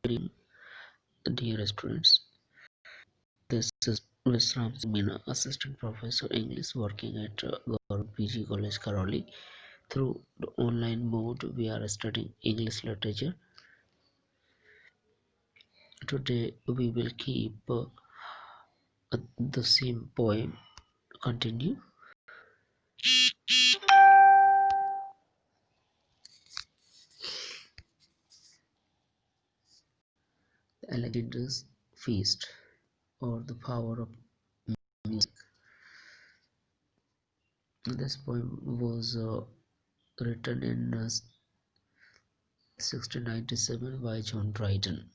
eating near restaurants. This is Visram Meena, assistant professor English working at Government PG College Karoli. Through the online mode, we are studying English literature. Today, we will keep the same poem. Continue. Alexander's Feast, or the Power of Music. This poem was written in 1697 by John Dryden.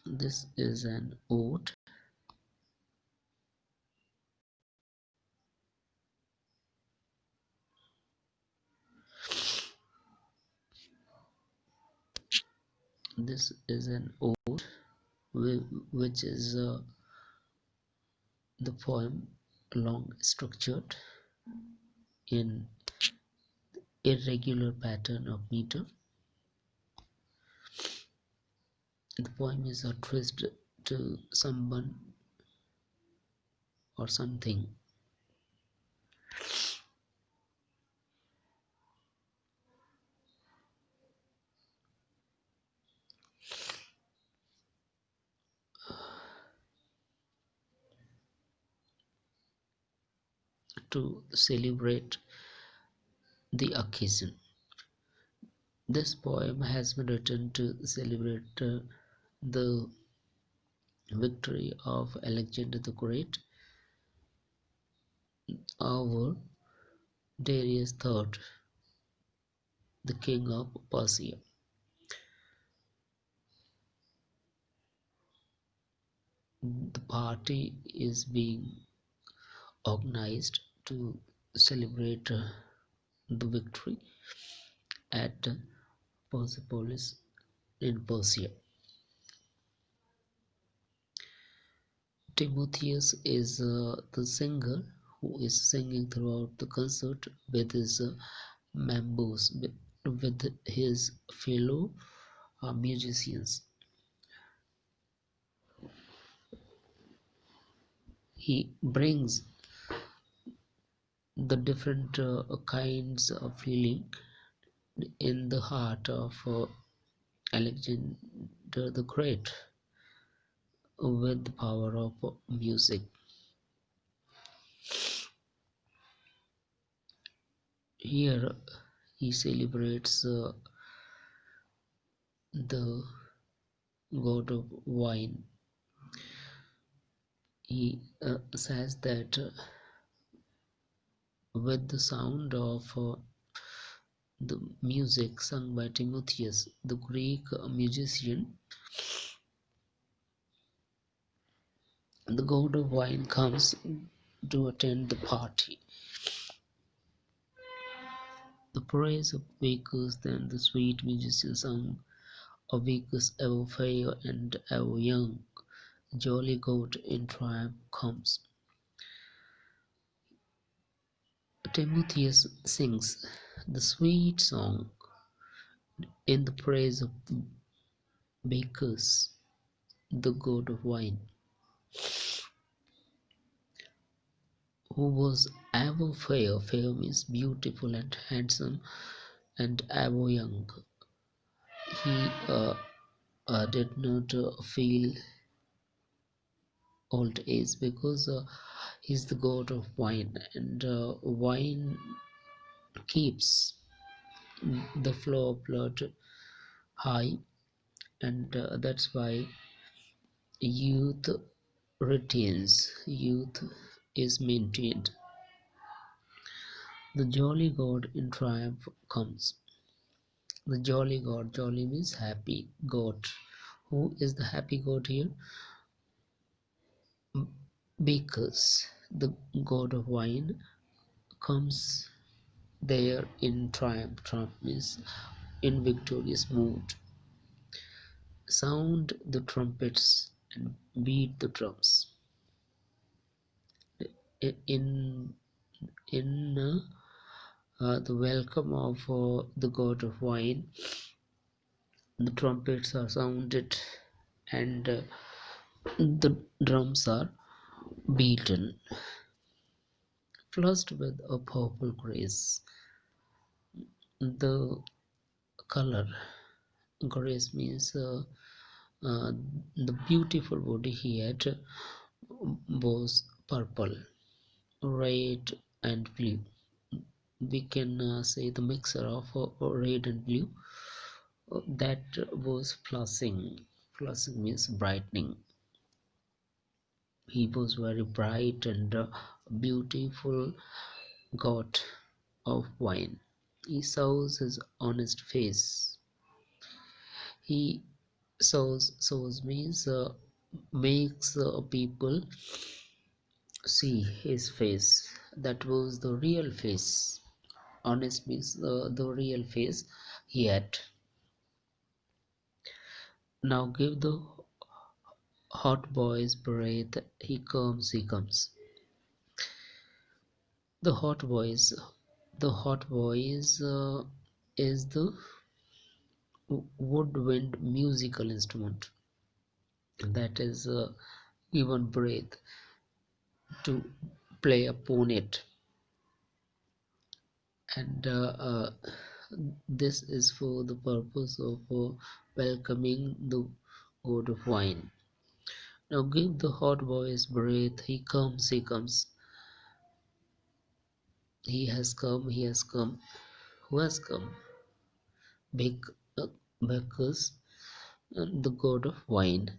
This is an ode. This is an ode which is the poem long structured in irregular pattern of meter. The poem is addressed to someone or something. To celebrate the occasion. This poem has been written to celebrate the victory of Alexander the Great over Darius III, the king of Persia. The party is being organized to celebrate the victory at Persepolis in Persia. Timotheus is the singer who is singing throughout the concert with his members, with his fellow musicians. He brings the different kinds of feeling in the heart of Alexander the Great with the power of music. Here he celebrates the god of wine. He says that with the sound of the music sung by Timotheus, the Greek musician, the god of wine comes to attend the party. The praise of Bacchus, then the sweet musician sung of Bacchus ever fair and ever young, jolly god in triumph comes. Timotheus sings the sweet song in the praise of Bacchus, the god of wine, who was ever fair. Fair means beautiful and handsome, and ever young. He did not feel old age because he's the god of wine, and wine keeps the flow of blood high, and that's why youth retains, youth is maintained. The jolly god in triumph comes. The jolly god, jolly means happy god. Who is the happy god here? Bacchus, the god of wine, comes there in triumph. Triumph means in victorious mood. Sound the trumpets and beat the drums. In the welcome of the god of wine. The trumpets are sounded and the drums are beaten, flushed with a purple grace. The color grace means uh, the beautiful body he had was purple, red, and blue. We can say the mixture of red and blue that was flashing. Flashing means brightening. He was very bright and beautiful god of wine. He shows his honest face. He shows means makes people see his face. That was the real face. Honest means the real face he had. Now give the hot boy's breath. He comes. The hot voice. The hot voice is the woodwind musical instrument that is given breath to play upon it, and this is for the purpose of welcoming the god of wine. Now give the hot voice breath. He comes, he has come, he has come. Who has come? Bec- uh, because the god of wine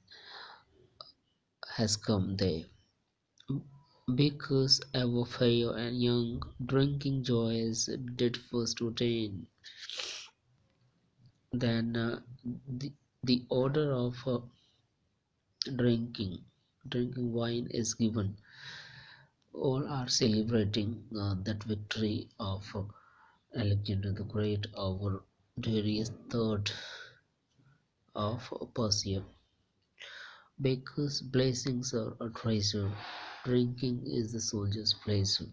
has come there. Because ever fair and young, drinking joys did first ordain. Then the order of drinking drinking wine is given. All are celebrating that victory of Alexander the Great over Darius III of Persia. Baker's blessings are a treasure. Drinking is the soldier's pleasure.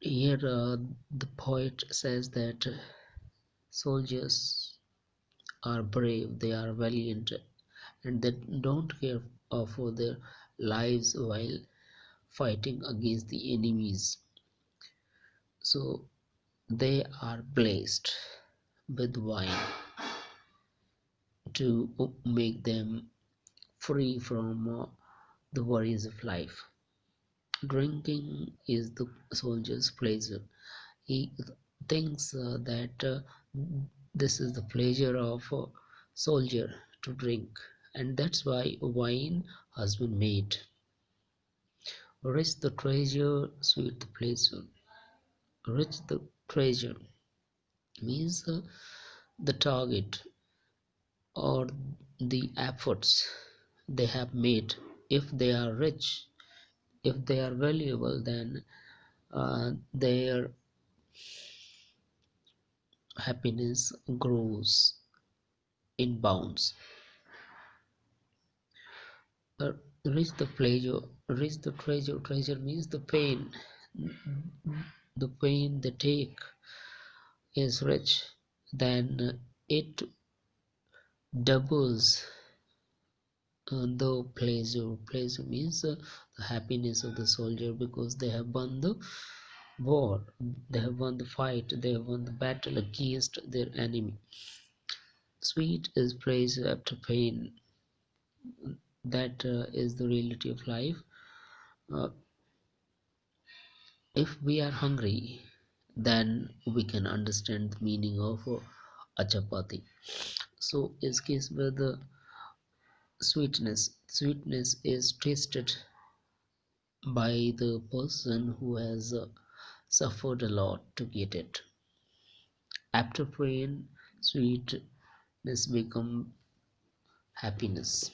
Here, the poet says that soldiers are brave, they are valiant, and they don't care for their lives while fighting against the enemies. So they are blessed with wine to make them free from the worries of life. Drinking is the soldier's pleasure. He thinks that this is the pleasure of a soldier to drink, and that's why wine has been made. Rich the treasure, sweet the pleasure. Rich the treasure means the target or the efforts they have made. If they are rich, if they are valuable, then their happiness grows in bounds. uh, Reach the pleasure, reach the treasure. Treasure means the pain. The pain they take is rich, then it doubles the pleasure. Pleasure means the happiness of the soldier, because they have won the war, they have won the fight, they have won the battle against their enemy. Sweet is praise after pain. That is the reality of life. uh, if we are hungry, then we can understand the meaning of a chapati. So is case with the sweetness is tasted by the person who has suffered a lot to get it. After pain, sweetness become happiness.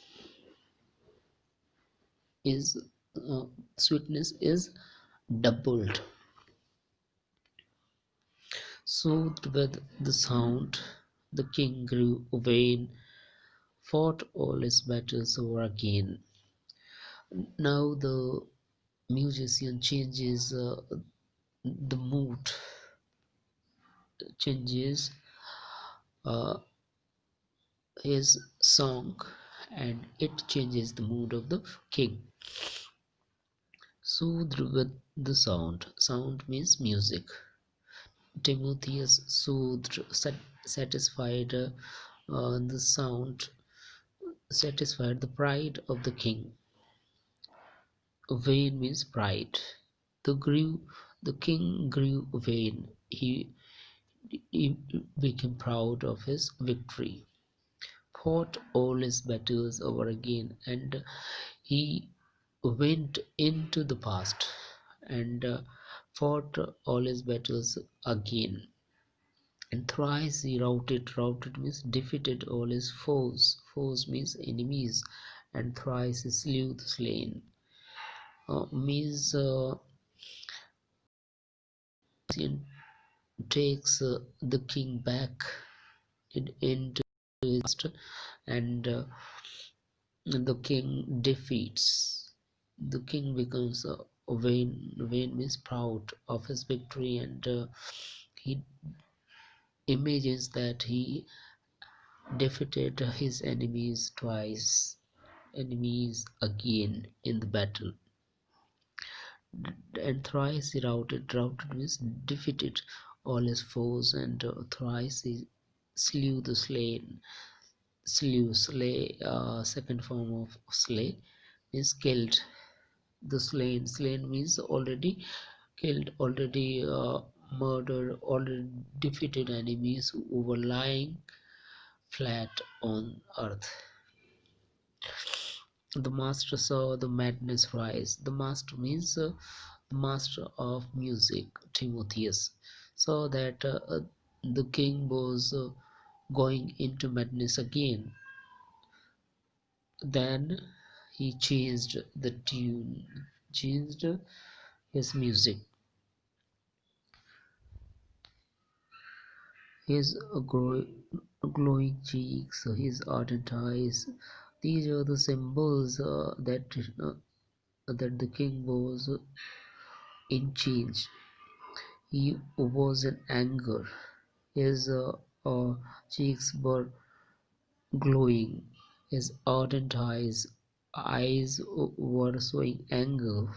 Is uh, Sweetness is doubled. Soothed with the sound, the king grew vain, fought all his battles over again. Now the musician changes the mood, changes uh, his song, and it changes the mood of the king. Soothed with the sound means music. Timotheus soothed, satisfied the sound, satisfied the pride of the king. Vain means pride. The king grew vain. He became proud of his victory, fought all his battles over again, and he went into the past and fought all his battles again. And thrice he routed means defeated all his foes means enemies, and thrice he slew the slain, means takes the king back into his past, and the king defeats. The king becomes vain means proud of his victory, and he imagines that he defeated his enemies again in the battle, and thrice he routed means defeated all his foes, and thrice he slew the slain. Slay, second form of slay is killed. The slain means already killed, already murdered, already defeated enemies who were lying flat on earth. The master saw the madness rise. The master means the master of music, Timotheus, saw that the king was going into madness again. Then he changed the tune, changed his music. His glowing cheeks, his ardent eyes, these are the symbols that the king was in change. He was in anger. His cheeks were glowing. His ardent eyes were showing anger.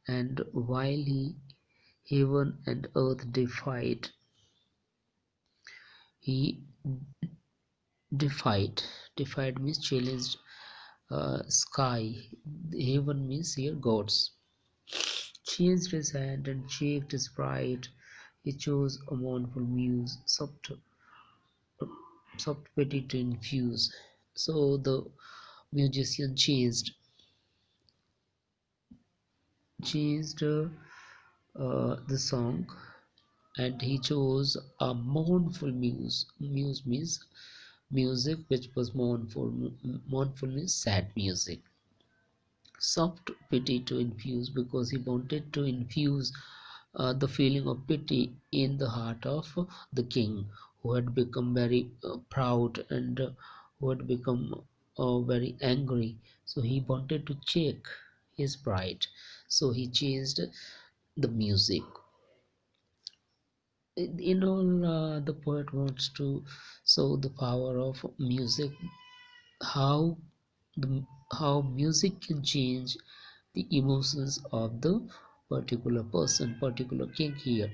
And while heaven and earth he defied. Defied means challenged. Sky. Heaven means here gods. Changed his hand and shaped his pride. He chose a mournful muse, soft pity to infuse. So the musician changed the song, and he chose a mournful muse. Muse means music which was mournful. Mournful means sad music. Soft pity to infuse, because he wanted to infuse the feeling of pity in the heart of the king, who had become very proud, and who had become very angry. So he wanted to check his pride, so he changed the music. In all, the poet wants to show the power of music, how the how music can change the emotions of the particular person, particular king here.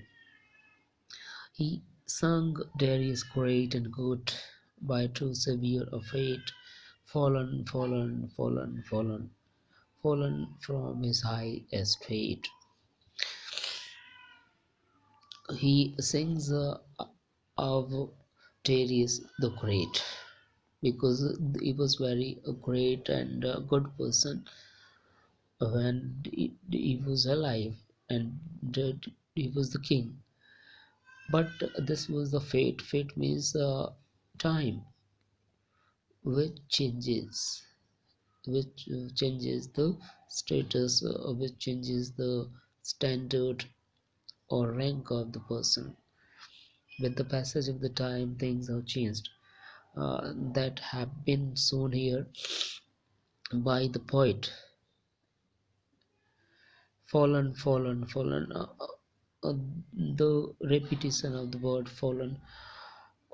He sung Darius great and good, by true savior of fate, fallen, fallen, fallen, fallen, fallen from his high estate. He sings of Darius the Great, because he was very great and good person when he was alive, and he was the king. But this was the fate. Fate means time, which changes the status, which changes the standard or rank of the person. With the passage of the time, things have changed. That have been shown here by the poet. fallen, fallen, fallen. The repetition of the word fallen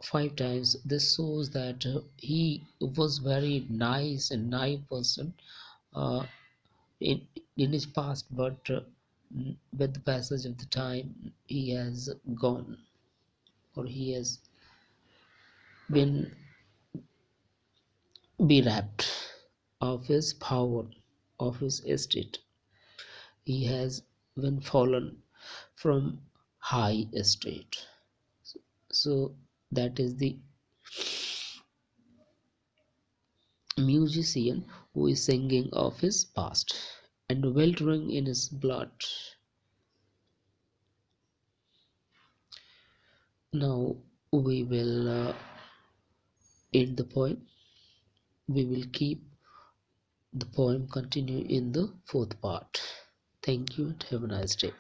5 times. This shows that he was very nice and naive person uh, in in his past, but with the passage of the time, he has gone, or he has been bereft of his power, of his estate. He has been fallen from high estate. So that is the musician who is singing of his past and weltering in his blood. Now we will end the poem. We will keep the poem continue in the fourth part. Thank you and have a nice day.